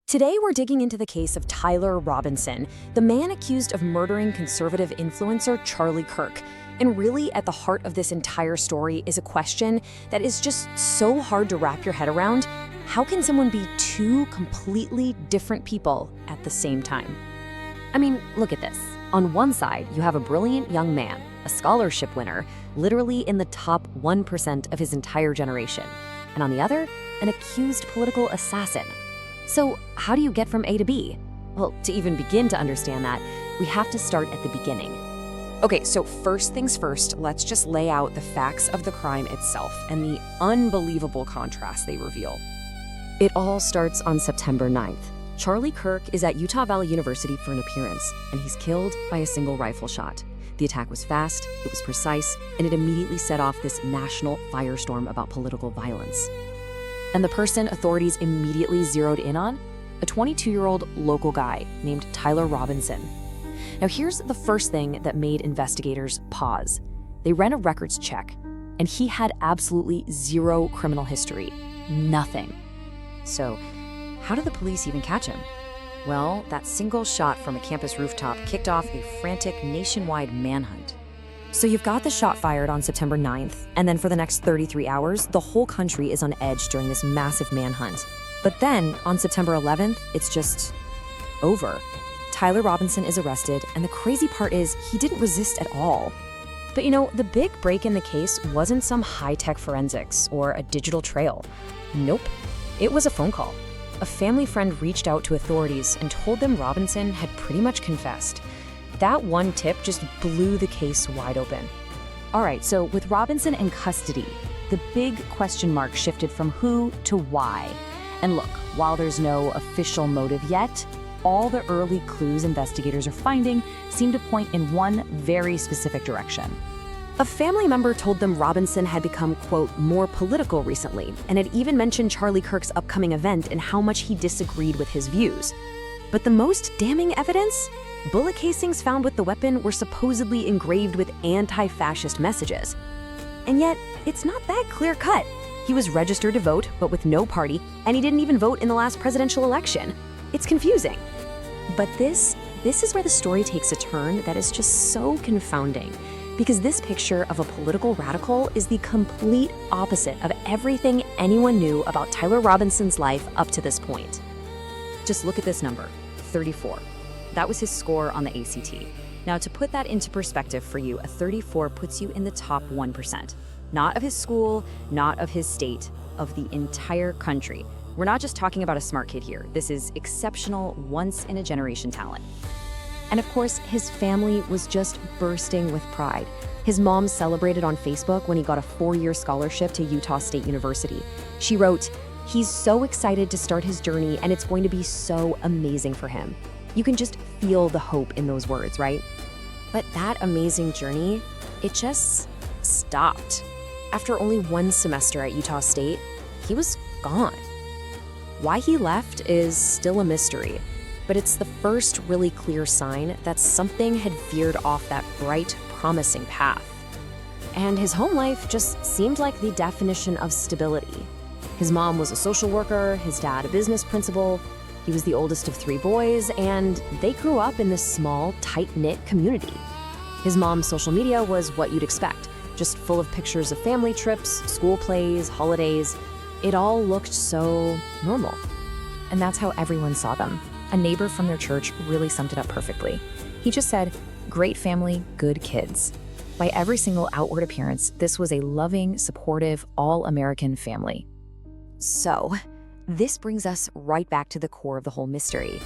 Today, we're digging into the case of Tyler Robinson, the man accused of murdering conservative influencer Charlie Kirk. And really, at the heart of this entire story is a question that is just so hard to wrap your head around. How can someone be two completely different people at the same time? I mean, look at this. On one side, you have a brilliant young man, a scholarship winner, literally in the top 1% of his entire generation. And on the other, an accused political assassin. So how do you get from A to B? Well, to even begin to understand that, we have to start at the beginning. Okay, so first things first, let's just lay out the facts of the crime itself and the unbelievable contrast they reveal. It all starts on September 9th. Charlie Kirk is at Utah Valley University for an appearance, and he's killed by a single rifle shot. The attack was fast, it was precise, and it immediately set off this national firestorm about political violence. And the person authorities immediately zeroed in on? A 22-year-old local guy named Tyler Robinson. Now here's the first thing that made investigators pause. They ran a records check, and he had absolutely zero criminal history. Nothing. So, how did the police even catch him? Well, that single shot from a campus rooftop kicked off a frantic nationwide manhunt. So you've got the shot fired on September 9th, and then for the next 33 hours, the whole country is on edge during this massive manhunt. But then, on September 11th, it's just over. Tyler Robinson is arrested, and the crazy part is he didn't resist at all. But you know, the big break in the case wasn't some high-tech forensics or a digital trail. Nope, it was a phone call. A family friend reached out to authorities and told them Robinson had pretty much confessed. That one tip just blew the case wide open. All right, so with Robinson in custody, the big question mark shifted from who to why. And look, while there's no official motive yet, all the early clues investigators are finding seem to point in one very specific direction. A family member told them Robinson had become, quote, more political recently, and had even mentioned Charlie Kirk's upcoming event and how much he disagreed with his views. But the most damning evidence? Bullet casings found with the weapon were supposedly engraved with anti-fascist messages. And yet, it's not that clear-cut. He was registered to vote, but with no party, and he didn't even vote in the last presidential election. It's confusing. But this is where the story takes a turn that is just so confounding. Because this picture of a political radical is the complete opposite of everything anyone knew about Tyler Robinson's life up to this point. Just look at this number, 34. That was his score on the ACT. Now, to put that into perspective for you, a 34 puts you in the top 1%. Not of his school, not of his state, of the entire country. We're not just talking about a smart kid here. This is exceptional, once-in-a-generation talent. And of course, his family was just bursting with pride. His mom celebrated on Facebook when he got a 4-year scholarship to Utah State University. She wrote, "He's so excited to start his journey, and it's going to be so amazing for him." You can just feel the hope in those words, right? But that amazing journey, it just stopped. After only 1 semester at Utah State, he was gone. Why he left is still a mystery. But it's the first really clear sign that something had veered off that bright, promising path. And his home life just seemed like the definition of stability. His mom was a social worker, his dad a business principal, he was the oldest of 3 boys, and they grew up in this small, tight-knit community. His mom's social media was what you'd expect, just full of pictures of family trips, school plays, holidays. It all looked so normal. And that's how everyone saw them. A neighbor from their church really summed it up perfectly. He just said, "Great family, good kids." By every single outward appearance, this was a loving, supportive, all-American family. So, this brings us right back to the core of the whole mystery.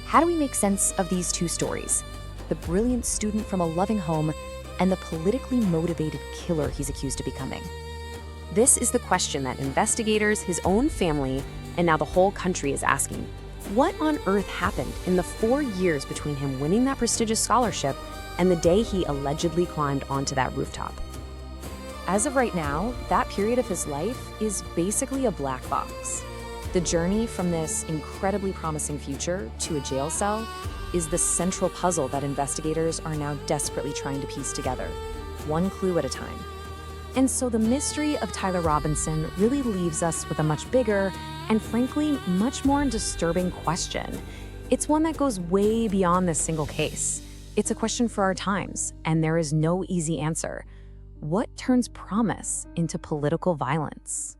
How do we make sense of these two stories? The brilliant student from a loving home and the politically motivated killer he's accused of becoming. This is the question that investigators, his own family, and now the whole country is asking. What on earth happened in the 4 years between him winning that prestigious scholarship and the day he allegedly climbed onto that rooftop? As of right now, that period of his life is basically a black box. The journey from this incredibly promising future to a jail cell is the central puzzle that investigators are now desperately trying to piece together, one clue at a time. And so the mystery of Tyler Robinson really leaves us with a much bigger and frankly, much more disturbing question. It's one that goes way beyond this single case. It's a question for our times, and there is no easy answer. What turns promise into political violence?